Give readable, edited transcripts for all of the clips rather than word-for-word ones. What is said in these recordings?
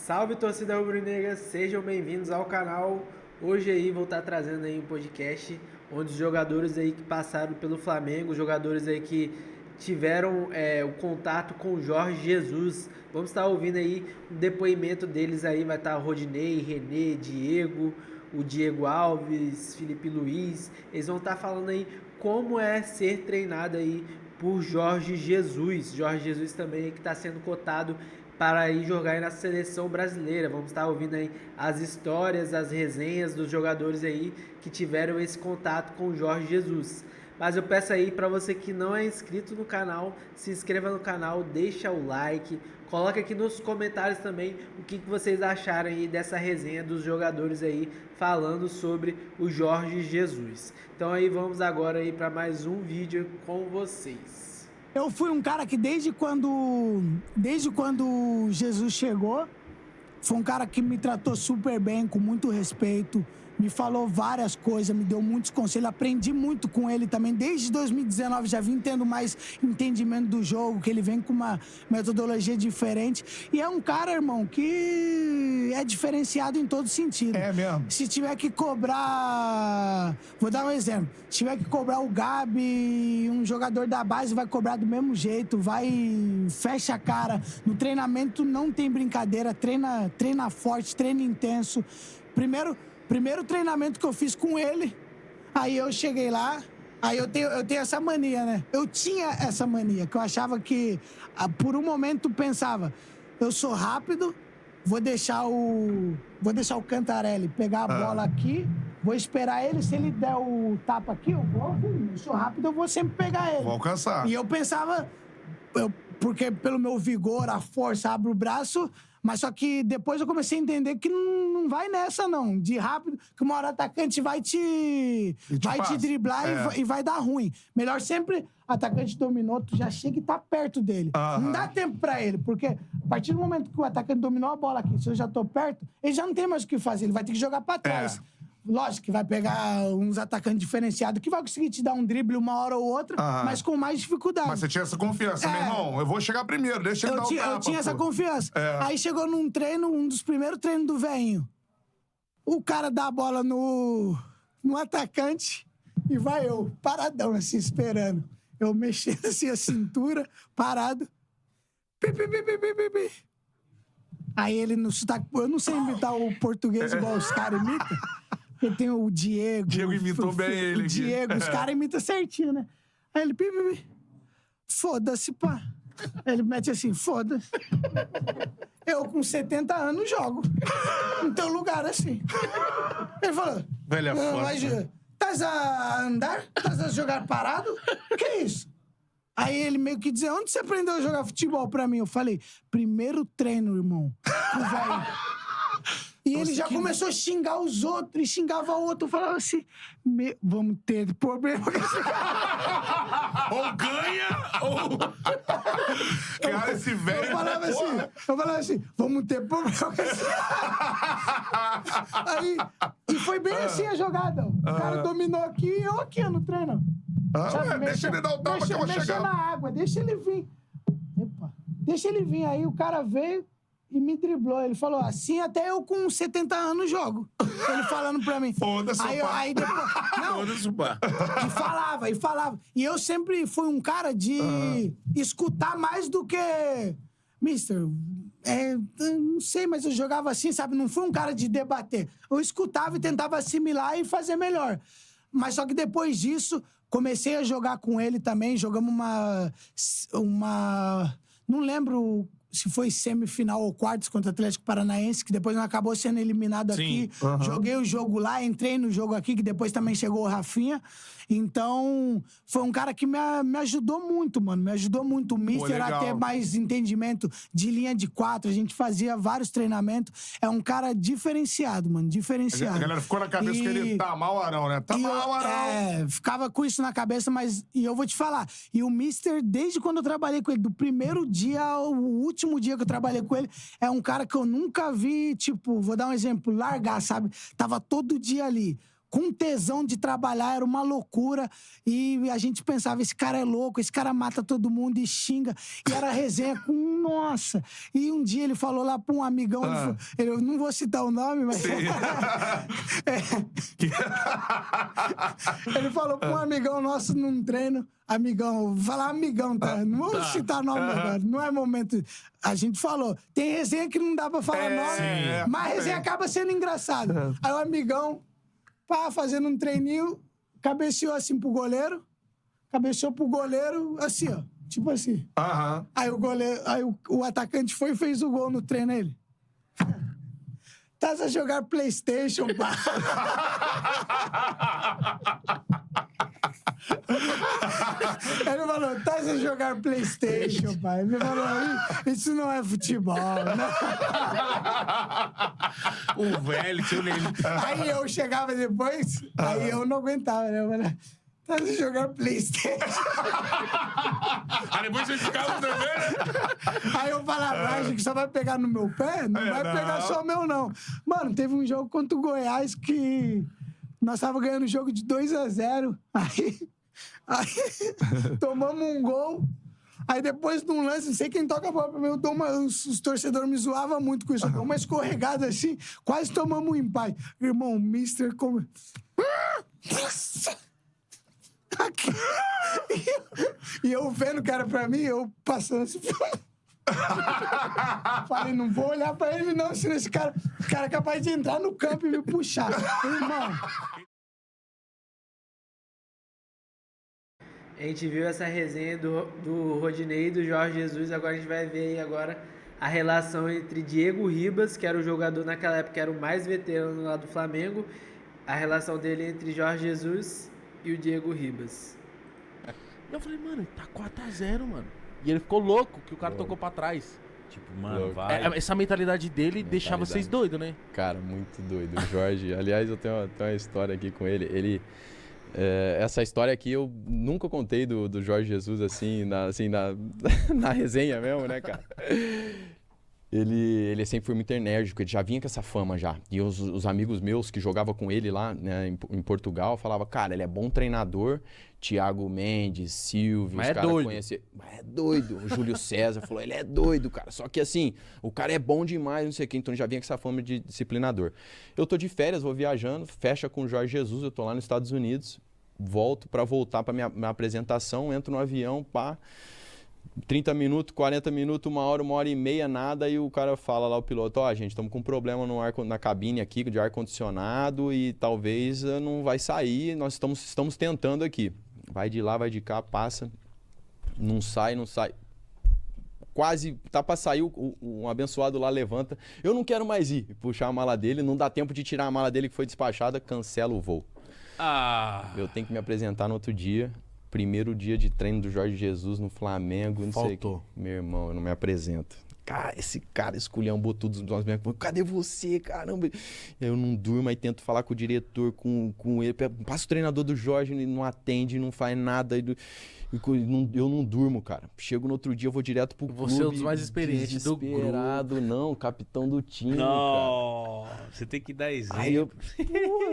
Salve, torcida rubro-negra, sejam bem-vindos ao canal. Hoje aí vou estar trazendo aí um podcast onde os jogadores aí que passaram pelo Flamengo, jogadores aí que tiveram o contato com o Jorge Jesus. Vamos estar ouvindo aí um depoimento deles aí, vai estar o Rodinei, René, Diego, o Diego Alves, Felipe Luiz. Eles vão estar falando aí como é ser treinado aí por Jorge Jesus. Jorge Jesus também que está sendo cotado para ir jogar aí na seleção brasileira. Vamos estar ouvindo aí as histórias, as resenhas dos jogadores aí que tiveram esse contato com o Jorge Jesus. Mas eu peço aí para você que não é inscrito no canal, se inscreva no canal, deixa o like, coloca aqui nos comentários também o que vocês acharam aí dessa resenha dos jogadores aí falando sobre o Jorge Jesus. Então aí vamos agora aí para mais um vídeo com vocês. Eu fui um cara que desde quando Jesus chegou, foi um cara que me tratou super bem, com muito respeito, me falou várias coisas, me deu muitos conselhos, aprendi muito com ele também. Desde 2019 já vim tendo mais entendimento do jogo, que ele vem com uma metodologia diferente. E é um cara, irmão, que é diferenciado em todo sentido. É mesmo? Se tiver que cobrar... Vou dar um exemplo. Se tiver que cobrar o Gabi, um jogador da base vai cobrar do mesmo jeito, fecha a cara. No treinamento não tem brincadeira, treina forte, treina intenso. Primeiro treinamento que eu fiz com ele, aí eu cheguei lá, aí eu tenho essa mania, né? Eu tinha essa mania, que eu achava que, por um momento, pensava, eu sou rápido, vou deixar o Cantarelli pegar a bola aqui, vou esperar ele, se ele der o tapa aqui, eu sou rápido, eu vou sempre pegar ele. Vou alcançar. E eu pensava, porque pelo meu vigor, a força, abre o braço... Mas só que depois eu comecei a entender que não vai nessa, não. De rápido, que uma hora o atacante vai te driblar e vai dar ruim. Melhor sempre, atacante dominou, tu já chega e tá perto dele. Não dá tempo pra ele, porque a partir do momento que o atacante dominou a bola aqui, se eu já tô perto, ele já não tem mais o que fazer, ele vai ter que jogar pra trás. Lógico que vai pegar uns atacantes diferenciados que vai conseguir te dar um drible uma hora ou outra, mas com mais dificuldade. Mas você tinha essa confiança, meu irmão. Eu vou chegar primeiro, deixa ele dar o tapa. Eu tinha essa confiança. Aí chegou num treino, um dos primeiros treinos do velhinho. O cara dá a bola no atacante e vai eu, paradão assim, esperando. Eu mexendo assim a cintura, parado. Aí ele no sotaque... Eu não sei imitar o português igual os caras imitam. Porque tem o Diego... Diego imitou bem ele. O Diego, os caras imitam certinho, né? Aí ele... Foda-se, pá. Aí ele mete assim, foda-se. Eu com 70 anos jogo. Não tem um lugar assim. Ele falou... Velha foda. Estás a andar? Estás a jogar parado? Que isso? Aí ele meio que dizia, onde você aprendeu a jogar futebol pra mim? Eu falei, primeiro treino, irmão. O velho. E ele já começou a xingar os outros, e xingava o outro. Eu falava assim, vamos ter problema com esse cara. Ou ganha, ou... Cara, esse velho... Eu falava assim, vamos ter problema com esse cara. Aí, e foi bem assim a jogada. O cara dominou aqui e eu aqui no treino. Deixa ele dar o tapa que eu vou chegar. Deixa na água, deixa ele vir. Epa, deixa ele vir. Aí o cara veio e me driblou. Ele falou, assim até eu com 70 anos jogo. Ele falando pra mim. Foda-se, aí depois... Não, foda-se, pá. E falava. E eu sempre fui um cara de escutar mais do que... Mister, não sei, mas eu jogava assim, sabe? Não fui um cara de debater. Eu escutava e tentava assimilar e fazer melhor. Mas só que depois disso, comecei a jogar com ele também. Jogamos uma... Não lembro se foi semifinal ou quartos contra o Atlético Paranaense, que depois não acabou sendo eliminado aqui. Joguei o jogo lá, entrei no jogo aqui, que depois também chegou o Rafinha. Então, foi um cara que me ajudou muito, mano. Me ajudou muito. O Mister a ter mais entendimento de linha de 4. A gente fazia vários treinamentos. É um cara diferenciado, mano. Diferenciado. A galera ficou na cabeça que ele tá mal, Arão, né? Tá mal, Arão. Ficava com isso na cabeça, mas... E eu vou te falar. E o Mister, desde quando eu trabalhei com ele, do primeiro dia ao último dia que eu trabalhei com ele, é um cara que eu nunca vi, tipo, vou dar um exemplo, largar, sabe? Tava todo dia ali. com tesão de trabalhar, era uma loucura. E a gente pensava, esse cara é louco, esse cara mata todo mundo e xinga. E era resenha com, nossa. E um dia ele falou lá pra um amigão, eu não vou citar o nome, mas... Ele falou pra um amigão nosso num treino, amigão, vou falar amigão, tá? Não vou citar nome agora, não é momento. A gente falou, tem resenha que não dá pra falar nome, mas a resenha acaba sendo engraçada. Aí o amigão, pá, fazendo um treininho, cabeceou assim pro goleiro, assim, ó, tipo assim. Aí o goleiro, o atacante foi e fez o gol no treino, ele. Tá a jogar PlayStation, pá. Ele falou, tá a jogar PlayStation, pai. Ele falou, isso não é futebol, né? O velho, seu Lelê. Aí eu chegava depois, aí eu não aguentava, né? Eu falei, tá a jogar PlayStation. Aí depois você ficava também, né? Aí eu falava, acho que só vai pegar no meu pé? Não vai pegar só o meu, não. Mano, teve um jogo contra o Goiás que nós tava ganhando o jogo de 2-0. Aí tomamos um gol. Aí depois de um lance, não sei quem toca a bola pra mim, os torcedores me zoavam muito com isso. Eu dou uma escorregada assim, quase tomamos um empate. Irmão, o Mister... E eu vendo o cara pra mim, eu passando assim... Falei, não vou olhar pra ele não, senão esse cara é capaz de entrar no campo e me puxar. Irmão... A gente viu essa resenha do Rodinei e do Jorge Jesus, agora a gente vai ver aí agora a relação entre Diego Ribas, que era o jogador naquela época, que era o mais veterano lá do Flamengo, a relação dele entre Jorge Jesus e o Diego Ribas. Eu falei, mano, tá 4-0, mano. E ele ficou louco que o cara tocou pra trás. Tipo, mano, vai. Essa mentalidade dele deixava vocês doidos, né? Cara, muito doido. O Jorge, aliás, eu tenho uma história aqui com ele. Essa história aqui eu nunca contei do Jorge Jesus assim, na resenha mesmo, né, cara? Ele sempre foi muito enérgico, ele já vinha com essa fama já. E os amigos meus que jogavam com ele lá, né, em Portugal falavam, cara, ele é bom treinador. Thiago Mendes, Silvio, mas os caras conheciam. Mas é doido. O Júlio César falou, ele é doido, cara. Só que assim, o cara é bom demais, não sei o quê. Então ele já vinha com essa fama de disciplinador. Eu tô de férias, vou viajando, fecha com o Jorge Jesus, eu tô lá nos Estados Unidos, volto pra voltar pra minha apresentação, entro no avião, pá. 30 minutos, 40 minutos, 1 hora e meia, nada, e o cara fala lá, o piloto, gente, estamos com um problema na cabine aqui, de ar-condicionado, e talvez não vai sair, nós estamos tentando aqui. Vai de lá, vai de cá, passa, não sai. Quase tá pra sair, um abençoado lá levanta, eu não quero mais ir, puxar a mala dele, não dá tempo de tirar a mala dele que foi despachada, cancela o voo. Eu tenho que me apresentar no outro dia. Primeiro dia de treino do Jorge Jesus no Flamengo, não sei o que. Meu irmão, eu não me apresento. Cara, esse cara esculhambou tudo nós mesmos. Cadê você, caramba? Eu não durmo, aí tento falar com o diretor, com ele. Passa o treinador do Jorge, ele não atende, não faz nada. Eu não durmo, cara. Chego no outro dia, eu vou direto pro clube. Você é um dos mais experientes do grupo. Não, capitão do time, não, cara. Você tem que dar exemplo. Aí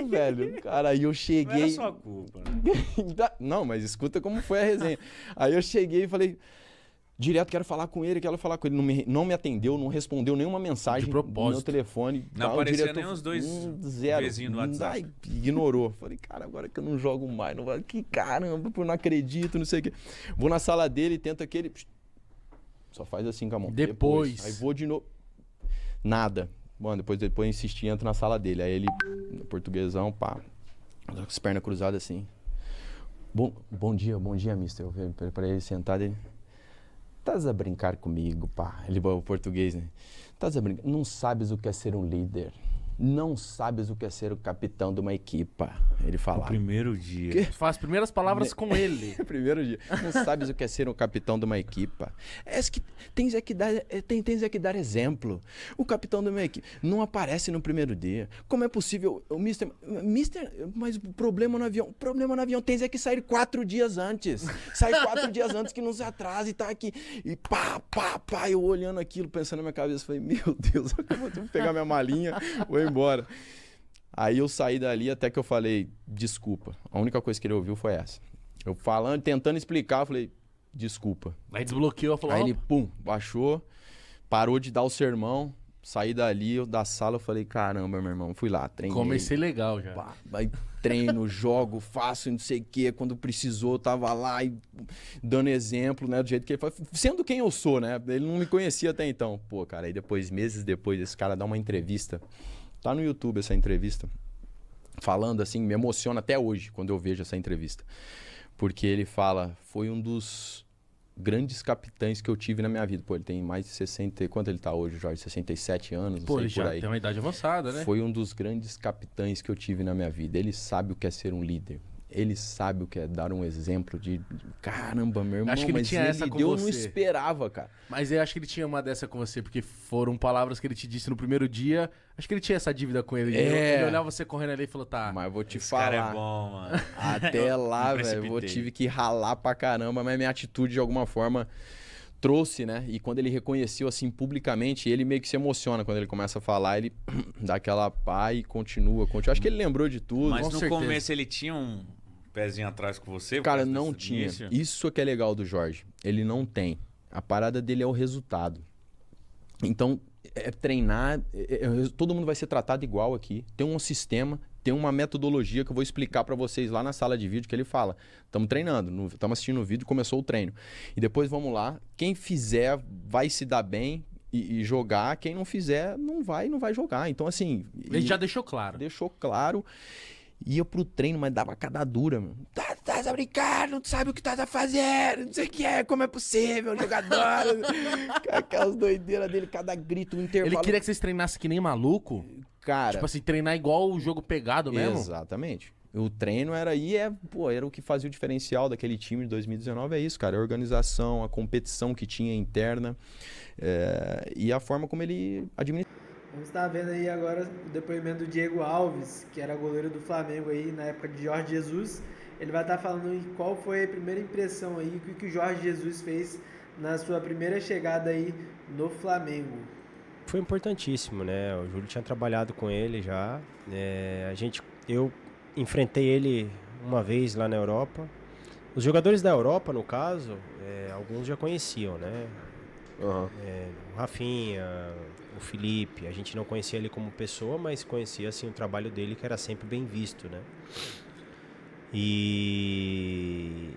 velho, cara, aí eu cheguei... Não era sua culpa, né? Não, mas escuta como foi a resenha. Aí eu cheguei e falei... Direto, quero falar com ele. Não me atendeu, não respondeu nenhuma mensagem no meu telefone. Não aparecia nem os dois vizinhos no WhatsApp. Ignorou. Falei, cara, agora que eu não jogo mais, não vai... Que caramba, eu não acredito, não sei o quê. Vou na sala dele, tento aquele... Só faz assim com a mão. Depois. Aí vou de novo. Nada. Mano, depois eu insisti, entro na sala dele. Aí ele, portuguesão, pá, com as pernas cruzadas assim. Bom dia, mister. Eu falei pra ele sentado, ele... Tás a brincar comigo, pá. Ele falou português, né? Tás a brincar. Não sabes o que é ser um líder. Não sabes o que é ser o capitão de uma equipa. Ele falava. No primeiro dia. Que? Faz as primeiras palavras com ele. Primeiro dia. Não sabes o que é ser um capitão de uma equipa. Tens é que dar exemplo. O capitão de uma equipe não aparece no primeiro dia. Como é possível? O mister, mas o problema no avião, tens é que sair 4 dias antes. Sai 4 dias antes que não se atrase e tá aqui. E pá, eu olhando aquilo, pensando na minha cabeça, falei, meu Deus, eu vou pegar minha malinha, vou embora. Aí eu saí dali até que eu falei, desculpa. A única coisa que ele ouviu foi essa. Eu falando, tentando explicar, eu falei, desculpa. Aí desbloqueou, falou, Aí ele, "Opa." pum, baixou, parou de dar o sermão, saí dali, da sala, eu falei, caramba, meu irmão, fui lá, treinei. Comecei legal já. Pá, aí treino, jogo, faço, não sei o quê. Quando precisou, eu tava lá e dando exemplo, né? Do jeito que ele faz. Sendo quem eu sou, né? Ele não me conhecia até então. Pô, cara, aí depois, meses depois, esse cara dá uma entrevista. Tá no YouTube essa entrevista. Falando assim, me emociona até hoje quando eu vejo essa entrevista. Porque ele fala, foi um dos grandes capitães que eu tive na minha vida. Pô, ele tem mais de 60... Quanto ele tá hoje, Jorge? 67 anos, não Pô, sei, ele por já aí. tem uma idade avançada, né? Foi um dos grandes capitães que eu tive na minha vida. Ele sabe o que é ser um líder. Ele sabe o que é dar um exemplo de... Caramba, meu irmão, Acho que ele mas tinha essa com eu não você. esperava, cara. Mas eu acho que ele tinha uma dessa com você, porque foram palavras que ele te disse no primeiro dia. Acho que ele tinha essa dívida com ele. Ele olhava você correndo ali e falou, tá. Mas eu vou te Esse falar. cara é bom, mano. Até lá, Me velho, eu precipitei. tive que ralar pra caramba, mas minha atitude, de alguma forma, trouxe, né? E quando ele reconheceu, assim, publicamente, ele meio que se emociona quando ele começa a falar, ele dá aquela pá e continua. Acho que ele lembrou de tudo. Mas com no certeza. começo ele tinha um pezinho atrás com você? por Cara, causa não desse tinha. início? Isso é que é legal do Jorge. Ele não tem. A parada dele é o resultado. Então, treinar, todo mundo vai ser tratado igual aqui. Tem um sistema, tem uma metodologia que eu vou explicar pra vocês lá na sala de vídeo que ele fala. Estamos treinando, estamos assistindo o vídeo, começou o treino. E depois vamos lá, quem fizer vai se dar bem e jogar, quem não fizer não vai jogar. Então, assim... Ele já deixou claro. Deixou claro. Ia pro treino, mas dava cada dura, meu. Tá a brincar, não sabe o que tá fazendo, não sei o que é, como é possível, jogador. Aquelas doideiras dele, cada grito, um intervalo. Ele queria que vocês treinassem que nem maluco. Cara, Tipo assim, treinar igual o jogo pegado mesmo. exatamente. O treino era era o que fazia o diferencial daquele time de 2019, é isso, cara. A organização, a competição que tinha interna e a forma como ele administrava. Vamos estar vendo aí agora o depoimento do Diego Alves, que era goleiro do Flamengo aí na época de Jorge Jesus. Ele vai estar falando aí qual foi a primeira impressão aí, o que o Jorge Jesus fez na sua primeira chegada aí no Flamengo. Foi importantíssimo, né? O Júlio tinha trabalhado com ele já. Eu enfrentei ele uma vez lá na Europa. Os jogadores da Europa, no caso, alguns já conheciam, né? O Rafinha, o Felipe, a gente não conhecia ele como pessoa, mas conhecia assim o trabalho dele, que era sempre bem visto, né? E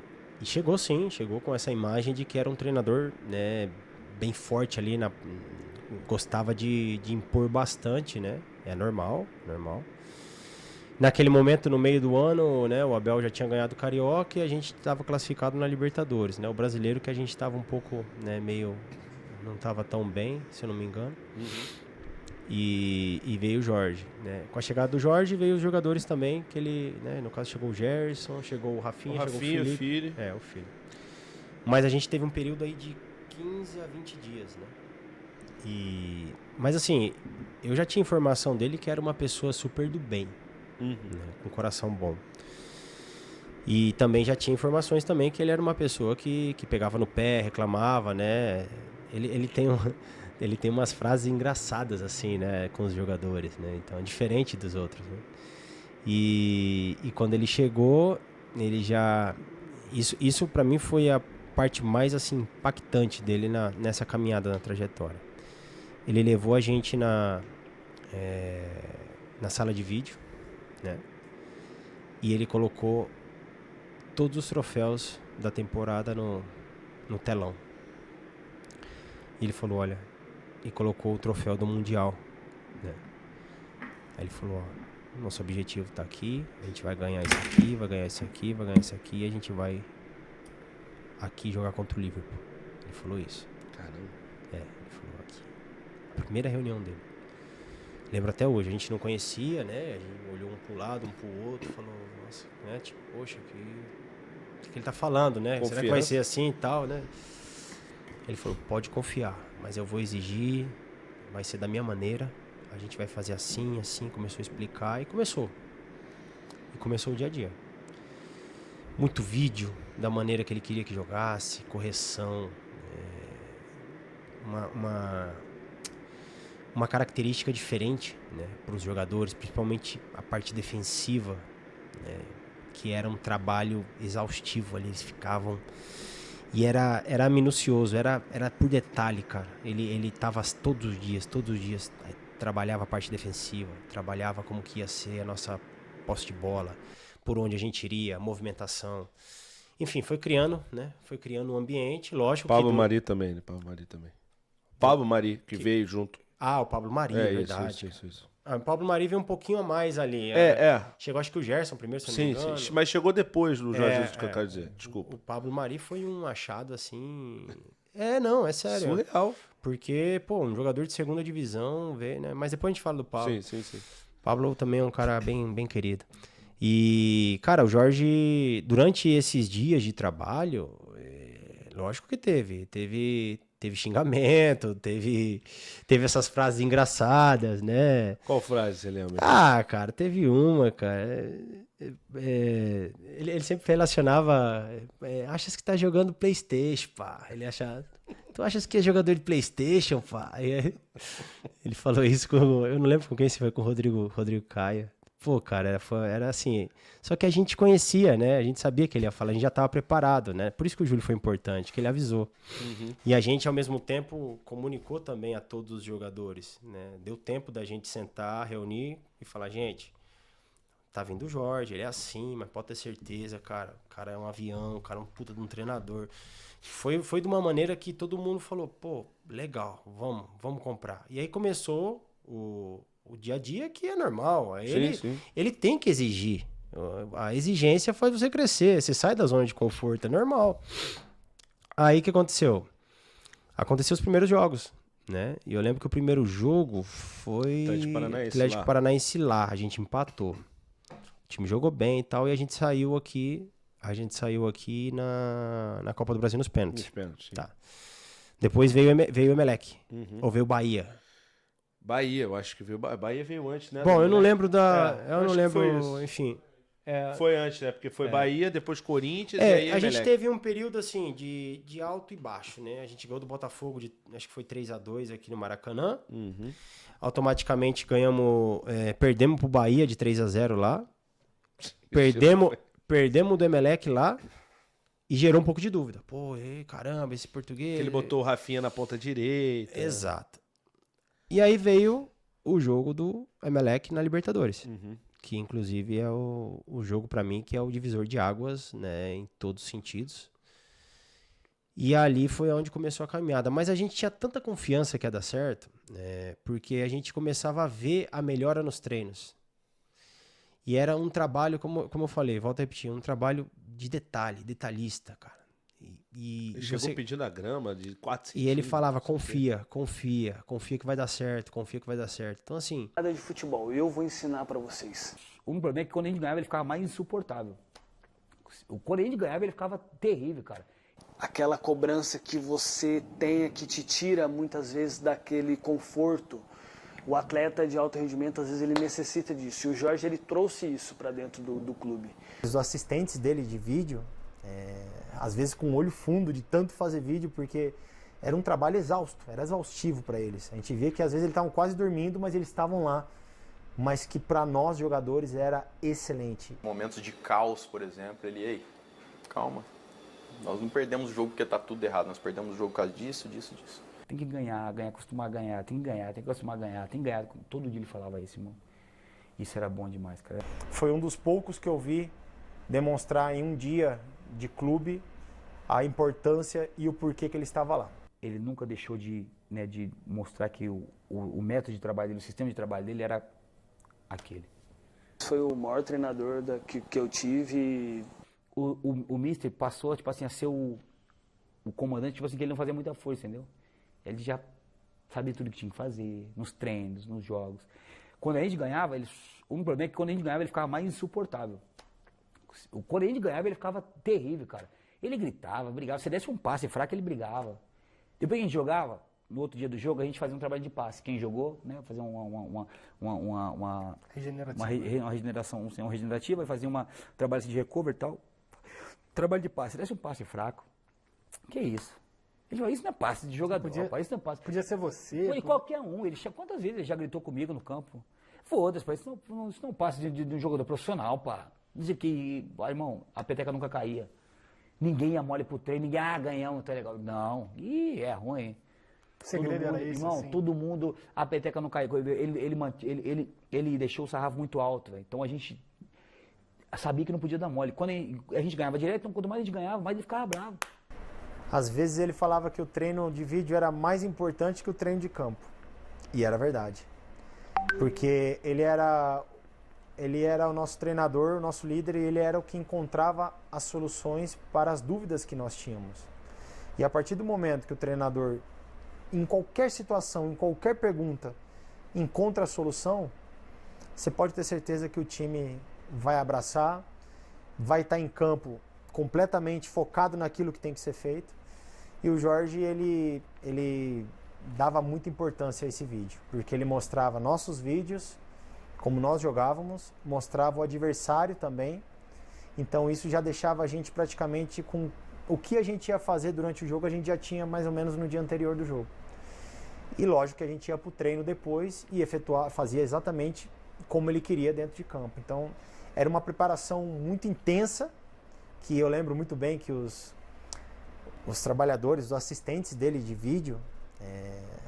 chegou com essa imagem de que era um treinador, né, bem forte ali, gostava de impor bastante, né? É normal. Naquele momento, no meio do ano, né, o Abel já tinha ganhado o Carioca e a gente estava classificado na Libertadores, né? O brasileiro que a gente estava um pouco, né, meio... não estava tão bem, se eu não me engano. E veio o Jorge, né? Com a chegada do Jorge veio os jogadores também, que ele, né, no caso chegou o Gerson, chegou o Rafinha, chegou o Felipe. o filho. O filho. Mas a gente teve um período aí de 15 a 20 dias, né? Mas assim, eu já tinha informação dele que era uma pessoa super do bem, né? Com coração bom. E também já tinha informações também que ele era uma pessoa que pegava no pé, reclamava, né? Ele tem umas frases engraçadas, assim, né, com os jogadores, né? Então, é diferente dos outros, né? E quando ele chegou, ele já... Isso para mim foi a parte mais, assim, impactante dele nessa caminhada, na trajetória. Ele levou a gente na sala de vídeo, né? E ele colocou todos os troféus da temporada no telão. E ele falou, olha... E colocou o troféu do Mundial, né? Aí ele falou, ó, nosso objetivo tá aqui, a gente vai ganhar isso aqui, vai ganhar isso aqui, vai ganhar isso aqui, e a gente vai aqui jogar contra o Liverpool. Ele falou isso. Caramba. Ele falou aqui. A primeira reunião dele. Lembro até hoje, a gente não conhecia, né? A gente olhou um pro lado, um pro outro, falou, nossa, né? Tipo, poxa, o que ele tá falando, né? Será que vai ser assim e tal, né? Ele falou, pode confiar, mas eu vou exigir, vai ser da minha maneira, a gente vai fazer assim, começou a explicar e começou. E começou o dia a dia. Muito vídeo da maneira que ele queria que uma característica diferente, né, para os jogadores, principalmente a parte defensiva, né, que era um trabalho exaustivo ali, eles ficavam... E era minucioso, era por detalhe, cara. Ele tava todos os dias, trabalhava a parte defensiva, trabalhava como que ia ser a nossa posse de bola, por onde a gente iria, movimentação. Enfim, foi criando, né? Foi criando um ambiente, lógico. Pablo Mari também, né? Pablo Mari, que veio junto. Ah, o Pablo Mari, é verdade. Isso. Ah, o Pablo Mari veio um pouquinho a mais ali. Chegou acho que o Gerson primeiro, se não me engano. Sim, mas chegou depois do Jorge Jesus, que eu quero dizer. Desculpa. O Pablo Mari foi um achado assim... Não, é sério. Surreal. Porque, pô, um jogador de segunda divisão, né? Mas depois a gente fala do Pablo. Sim. Pablo também é um cara bem querido. E, cara, o Jorge, durante esses dias de trabalho, lógico que teve xingamento, teve essas frases engraçadas, né? Qual frase você lembra? Ah, cara, teve uma, cara. Ele sempre relacionava. Achas que tá jogando PlayStation, pá? Ele achava. Tu achas que é jogador de PlayStation, pá? Ele falou isso com. Eu não lembro com quem, se foi com o Rodrigo Caio. Pô, cara, era assim. Só que a gente conhecia, né? A gente sabia que ele ia falar, a gente já estava preparado, né? Por isso que o Júlio foi importante, que ele avisou. E a gente, ao mesmo tempo, comunicou também a todos os jogadores, né? Deu tempo da gente sentar, reunir e falar, gente, tá vindo o Jorge, ele é assim, mas pode ter certeza, cara. O cara é um avião, o cara é um puta de um treinador. Foi de uma maneira que todo mundo falou, pô, legal, vamos comprar. E aí começou o dia a dia, que é normal. Ele tem que exigir. A exigência faz você crescer. Você sai da zona de conforto, é normal. Aí o que aconteceu? Aconteceu os primeiros jogos, né? E eu lembro que o primeiro jogo foi Atlético Paranaense lá. A gente empatou. O time jogou bem e tal, e a gente saiu aqui na Copa do Brasil nos pênaltis. Tá. Depois veio o Emelec. Ou veio o Bahia. Bahia, eu acho que veio. Bahia veio antes, né? Bom, eu não lembro eu não lembro, enfim. Foi antes, né? Porque foi Bahia, depois Corinthians e aí a gente teve um período assim de alto e baixo, né? A gente ganhou do Botafogo, acho que foi 3-2 aqui no Maracanã. Automaticamente perdemos pro Bahia de 3-0 lá. Perdemos do Emelec lá. E gerou um pouco de dúvida. Pô, caramba, esse português... Ele botou o Rafinha na ponta direita. Exato. E aí veio o jogo do Emelec na Libertadores. Que inclusive é o jogo pra mim que é o divisor de águas, né, em todos os sentidos. E ali foi onde começou a caminhada. Mas a gente tinha tanta confiança que ia dar certo, né, porque a gente começava a ver a melhora nos treinos. E era um trabalho, como eu falei, volto a repetir, um trabalho de detalhista, cara. Ele chegou pedindo a grama de 4 centímetros. E ele falava, confia que vai dar certo, Então, assim... Nada de futebol, eu vou ensinar pra vocês. O problema é que quando a gente ganhava, ele ficava mais insuportável. Quando a gente ganhava, ele ficava terrível, cara. Aquela cobrança que você tem, que te tira, muitas vezes, daquele conforto. O atleta de alto rendimento, às vezes, ele necessita disso. E o Jorge, ele trouxe isso pra dentro do clube. Os assistentes dele de vídeo... às vezes com o olho fundo de tanto fazer vídeo, porque era um trabalho exausto, era exaustivo para eles. A gente via que às vezes eles estavam quase dormindo, mas eles estavam lá. Mas que para nós jogadores era excelente. Momentos de caos, por exemplo, calma. Nós não perdemos o jogo porque tá tudo errado, nós perdemos o jogo por causa disso. Tem que ganhar, acostumar a ganhar, tem que acostumar a ganhar, tem que ganhar. Todo dia ele falava isso, irmão. Isso era bom demais, cara. Foi um dos poucos que eu vi demonstrar em um dia de clube a importância e o porquê que ele estava lá. Ele nunca deixou de mostrar que o método de trabalho dele, o sistema de trabalho dele era aquele. Foi o maior treinador que eu tive. O Mister passou tipo assim, a ser o comandante, tipo assim, que ele não fazia muita força, entendeu? Ele já sabia tudo que tinha que fazer, nos treinos, nos jogos. Quando a gente ganhava, o problema é que quando a gente ganhava, ele ficava mais insuportável. Quando a gente ganhava, ele ficava terrível, cara. Ele gritava, brigava. Se desse um passe fraco, ele brigava. Depois que a gente jogava, no outro dia do jogo, a gente fazia um trabalho de passe. Quem jogou, né, fazia uma regeneração, uma regenerativa, fazia um trabalho de recover e tal. Trabalho de passe. Se desse um passe fraco, que isso? Ele falou, isso não é passe de jogador, rapaz, isso não é passe. Podia ser você. Foi qualquer um. Quantas vezes ele já gritou comigo no campo? Foda-se, isso não é um passe de um jogador profissional, pá. Dizer que, irmão, a peteca nunca caía. Ninguém ia mole pro treino, ninguém, ganhamos, tá legal. Não, é ruim. O segredo era isso, irmão, assim. Todo mundo, a peteca não caiu. Ele deixou o sarrafo muito alto, velho. Então a gente sabia que não podia dar mole. Quando a gente ganhava direto, então quanto mais a gente ganhava, mais ele ficava bravo. Às vezes ele falava que o treino de vídeo era mais importante que o treino de campo. E era verdade. Porque ele era o nosso treinador, o nosso líder, e ele era o que encontrava as soluções para as dúvidas que nós tínhamos. E a partir do momento que o treinador, em qualquer situação, em qualquer pergunta, encontra a solução, você pode ter certeza que o time vai abraçar, vai estar em campo completamente focado naquilo que tem que ser feito. E o Jorge, ele dava muita importância a esse vídeo, porque ele mostrava nossos vídeos, como nós jogávamos, mostrava o adversário também. Então isso já deixava a gente praticamente com o que a gente ia fazer durante o jogo, a gente já tinha mais ou menos no dia anterior do jogo. E lógico que a gente ia para o treino depois e fazia exatamente como ele queria dentro de campo. Então era uma preparação muito intensa, que eu lembro muito bem que os trabalhadores, os assistentes dele de vídeo,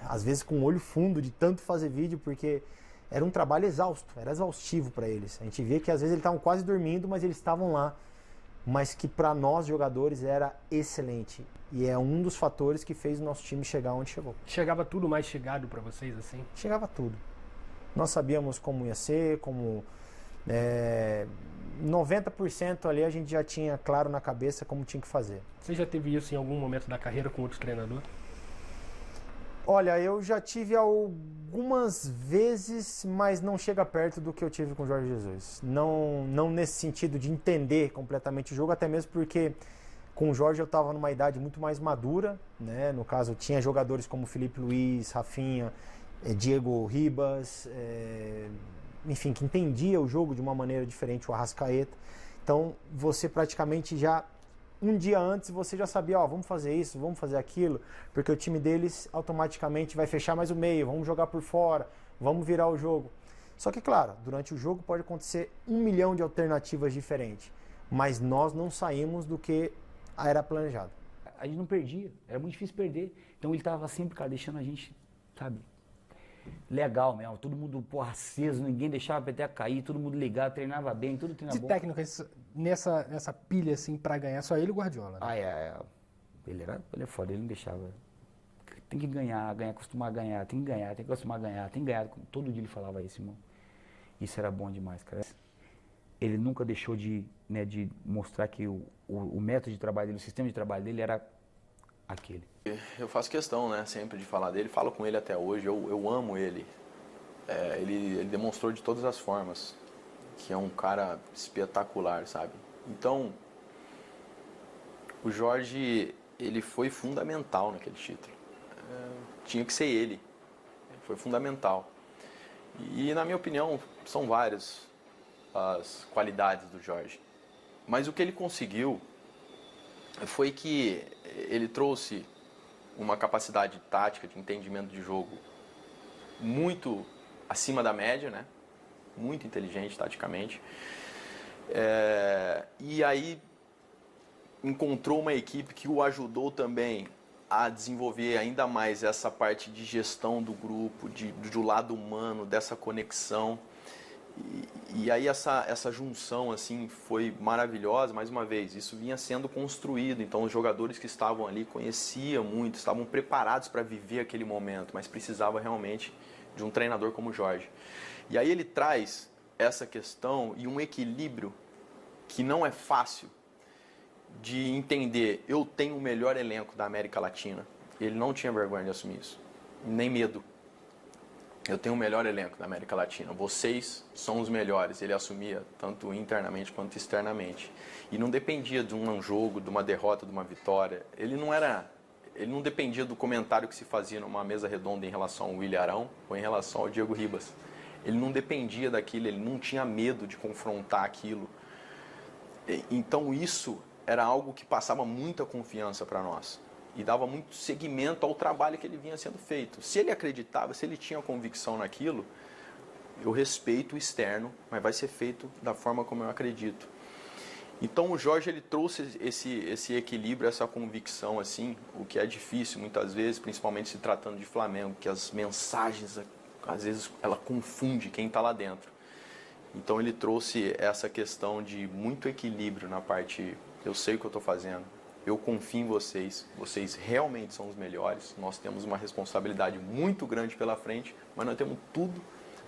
às vezes com o olho fundo de tanto fazer vídeo, porque era um trabalho exausto, era exaustivo para eles. A gente via que às vezes eles estavam quase dormindo, mas eles estavam lá. Mas que para nós jogadores era excelente. E é um dos fatores que fez o nosso time chegar onde chegou. Chegava tudo mais chegado para vocês, assim? Chegava tudo. Nós sabíamos como ia ser, 90% ali a gente já tinha claro na cabeça como tinha que fazer. Você já teve isso em algum momento da carreira com outro treinador? Olha, eu já tive algumas vezes, mas não chega perto do que eu tive com o Jorge Jesus. Não nesse sentido de entender completamente o jogo, até mesmo porque com o Jorge eu estava numa idade muito mais madura, né? No caso, tinha jogadores como Felipe Luiz, Rafinha, Diego Ribas, enfim, que entendia o jogo de uma maneira diferente, o Arrascaeta. Então, você praticamente já... Um dia antes você já sabia, vamos fazer isso, vamos fazer aquilo, porque o time deles automaticamente vai fechar mais o meio, vamos jogar por fora, vamos virar o jogo. Só que, claro, durante o jogo pode acontecer 1 milhão de alternativas diferentes, mas nós não saímos do que era planejado. A gente não perdia, era muito difícil perder, então ele estava sempre, cara, deixando a gente, sabe, legal mesmo, todo mundo, aceso, ninguém deixava a peteca cair, todo mundo ligado, treinava bem, tudo treinava bom. De técnico, nessa pilha, assim, pra ganhar, só ele e o Guardiola, né? Ele é foda, ele não deixava. Tem que ganhar, acostumar a ganhar, tem que ganhar, tem que acostumar a ganhar, tem que ganhar. Todo dia ele falava isso, irmão. Isso era bom demais, cara. Ele nunca deixou de mostrar que o método de trabalho dele, o sistema de trabalho dele era aquele. Eu faço questão, sempre de falar dele, falo com ele até hoje, eu amo ele. Ele demonstrou de todas as formas que é um cara espetacular, sabe? Então, o Jorge, ele foi fundamental naquele título. Tinha que ser ele. Foi fundamental. E, na minha opinião, são várias as qualidades do Jorge. Mas o que ele conseguiu foi que ele trouxe uma capacidade tática, de entendimento de jogo muito acima da média, né? Muito inteligente taticamente. E aí encontrou uma equipe que o ajudou também a desenvolver ainda mais essa parte de gestão do grupo, do lado humano, dessa conexão. E aí essa junção assim foi maravilhosa. Mais uma vez, isso vinha sendo construído, então os jogadores que estavam ali conheciam muito, estavam preparados para viver aquele momento, mas precisava realmente de um treinador como o Jorge. E aí ele traz essa questão e um equilíbrio que não é fácil de entender. Eu tenho o melhor elenco da América Latina. Ele não tinha vergonha de assumir isso, nem medo. Eu tenho o melhor elenco da América Latina. Vocês são os melhores. Ele assumia tanto internamente quanto externamente. E não dependia de um jogo, de uma derrota, de uma vitória. Ele não dependia do comentário que se fazia numa mesa redonda em relação ao William Arão ou em relação ao Diego Ribas. Ele não dependia daquilo, ele não tinha medo de confrontar aquilo. Então isso era algo que passava muita confiança para nós. e dava muito seguimento ao trabalho que ele vinha sendo feito. Se ele acreditava, se ele tinha convicção naquilo, eu respeito o externo, mas vai ser feito da forma como eu acredito. Então o Jorge, ele trouxe esse equilíbrio, essa convicção, assim, o que é difícil muitas vezes, principalmente se tratando de Flamengo, que as mensagens, às vezes, ela confunde quem está lá dentro. Então ele trouxe essa questão de muito equilíbrio na parte, eu sei o que eu estou fazendo, eu confio em vocês, vocês realmente são os melhores, nós temos uma responsabilidade muito grande pela frente, mas nós temos tudo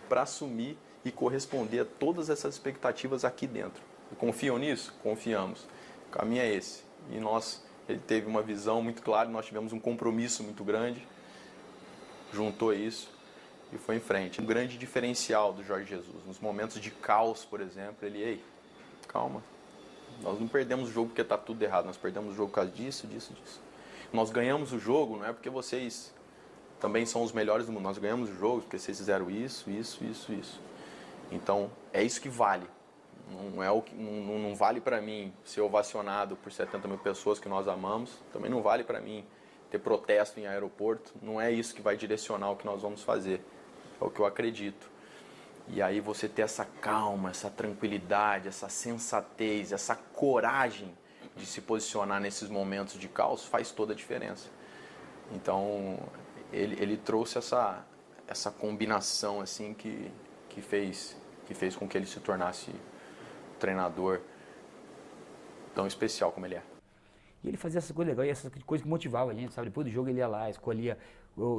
para assumir e corresponder a todas essas expectativas aqui dentro. Confiam nisso? Confiamos. O caminho é esse. E ele teve uma visão muito clara, nós tivemos um compromisso muito grande, juntou isso e foi em frente. Um grande diferencial do Jorge Jesus, nos momentos de caos, por exemplo, ei, calma, nós não perdemos o jogo porque está tudo errado, nós perdemos o jogo por causa disso. Nós ganhamos o jogo, não é porque vocês também são os melhores do mundo, nós ganhamos o jogo porque vocês fizeram isso. Então, é isso que vale. Não vale para mim ser ovacionado por 70 mil pessoas que nós amamos, também não vale para mim ter protesto em aeroporto, não é isso que vai direcionar o que nós vamos fazer, é o que eu acredito. E aí você ter essa calma, essa tranquilidade, essa sensatez, essa coragem de se posicionar nesses momentos de caos faz toda a diferença. Então ele trouxe essa combinação assim que fez com que ele se tornasse treinador tão especial como ele é. E ele fazia essas coisas legais, essas coisas que motivavam a gente, sabe? Depois do jogo ele ia lá, escolhia,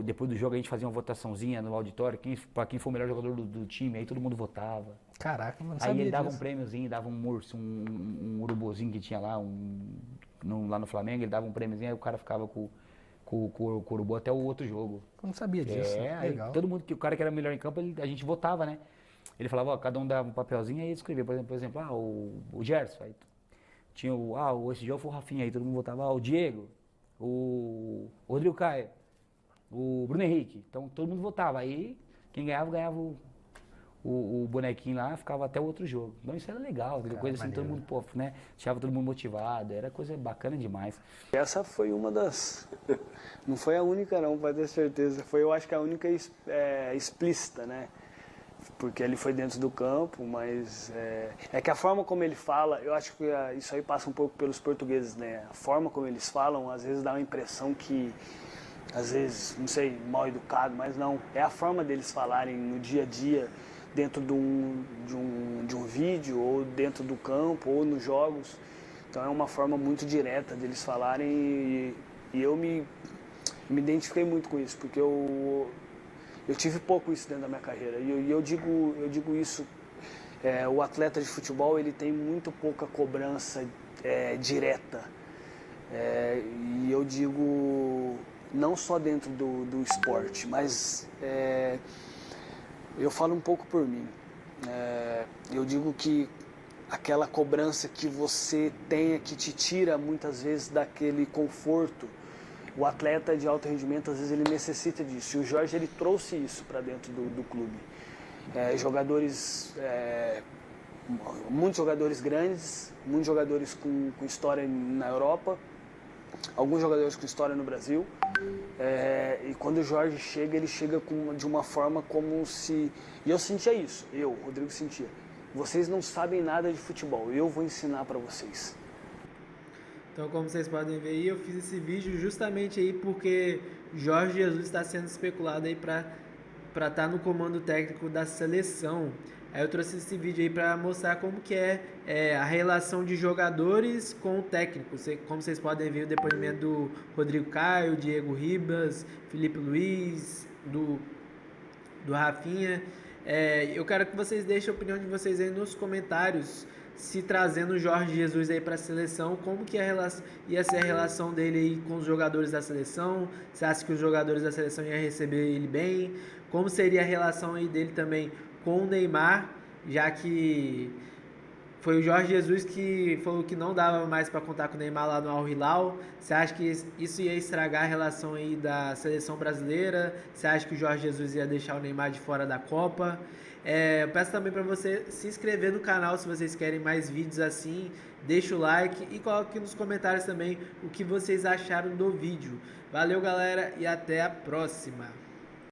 depois do jogo a gente fazia uma votaçãozinha no auditório, para quem for o melhor jogador do time, aí todo mundo votava. Caraca, mano, aí ele dava um prêmiozinho, dava um urso, um urubuzinho que tinha lá, lá no Flamengo, ele dava um prêmiozinho, aí o cara ficava com o urubu até o outro jogo. Eu não sabia disso. Legal. Todo mundo, o cara que era melhor em campo, a gente votava, né? Ele falava, cada um dava um papelzinho, aí ele escrevia, por exemplo, o Gerson, aí tinha esse jogo foi o Rafinha, aí todo mundo votava, o Diego, o Rodrigo Caio, o Bruno Henrique, então todo mundo votava, aí quem ganhava o bonequinho lá, ficava até o outro jogo. Então isso era legal, coisa assim, todo mundo, né, deixava todo mundo motivado, era coisa bacana demais. Essa foi uma das, não foi a única não, pode ter certeza, foi eu acho que a única explícita, né? Porque ele foi dentro do campo, mas é que a forma como ele fala, eu acho que isso aí passa um pouco pelos portugueses, né? A forma como eles falam, às vezes dá uma impressão que, às vezes, não sei, mal educado, mas não. É a forma deles falarem no dia a dia, dentro de um vídeo, ou dentro do campo, ou nos jogos. Então é uma forma muito direta deles falarem e eu me identifiquei muito com isso, porque eu tive pouco isso dentro da minha carreira. E eu digo isso, o atleta de futebol ele tem muito pouca cobrança direta. E eu digo, não só dentro do esporte, mas eu falo um pouco por mim. Eu digo que aquela cobrança que você tem, que te tira muitas vezes daquele conforto, o atleta de alto rendimento, às vezes, ele necessita disso. E o Jorge, ele trouxe isso para dentro do clube. Muitos jogadores grandes, muitos jogadores com história na Europa, alguns jogadores com história no Brasil. E quando o Jorge chega, ele chega de uma forma como se... E eu sentia isso, Rodrigo, sentia. Vocês não sabem nada de futebol, eu vou ensinar para vocês. Então, como vocês podem ver aí, eu fiz esse vídeo justamente aí porque Jorge Jesus está sendo especulado aí para estar no comando técnico da seleção. Aí eu trouxe esse vídeo aí para mostrar como que é a relação de jogadores com o técnico. Como vocês podem ver o depoimento do Rodrigo Caio, Diego Ribas, Felipe Luiz, do Rafinha. Eu quero que vocês deixem a opinião de vocês aí nos comentários, se trazendo o Jorge Jesus aí para a seleção, como que ia ser a relação dele aí com os jogadores da seleção? Você acha que os jogadores da seleção iam receber ele bem? Como seria a relação aí dele também com o Neymar, já que Foi o Jorge Jesus que falou que não dava mais para contar com o Neymar lá no Al Hilal. Você acha que isso ia estragar a relação aí da seleção brasileira? Você acha que o Jorge Jesus ia deixar o Neymar de fora da Copa? Eu peço também para você se inscrever no canal se vocês querem mais vídeos assim. Deixa o like e coloque nos comentários também o que vocês acharam do vídeo. Valeu, galera, e até a próxima!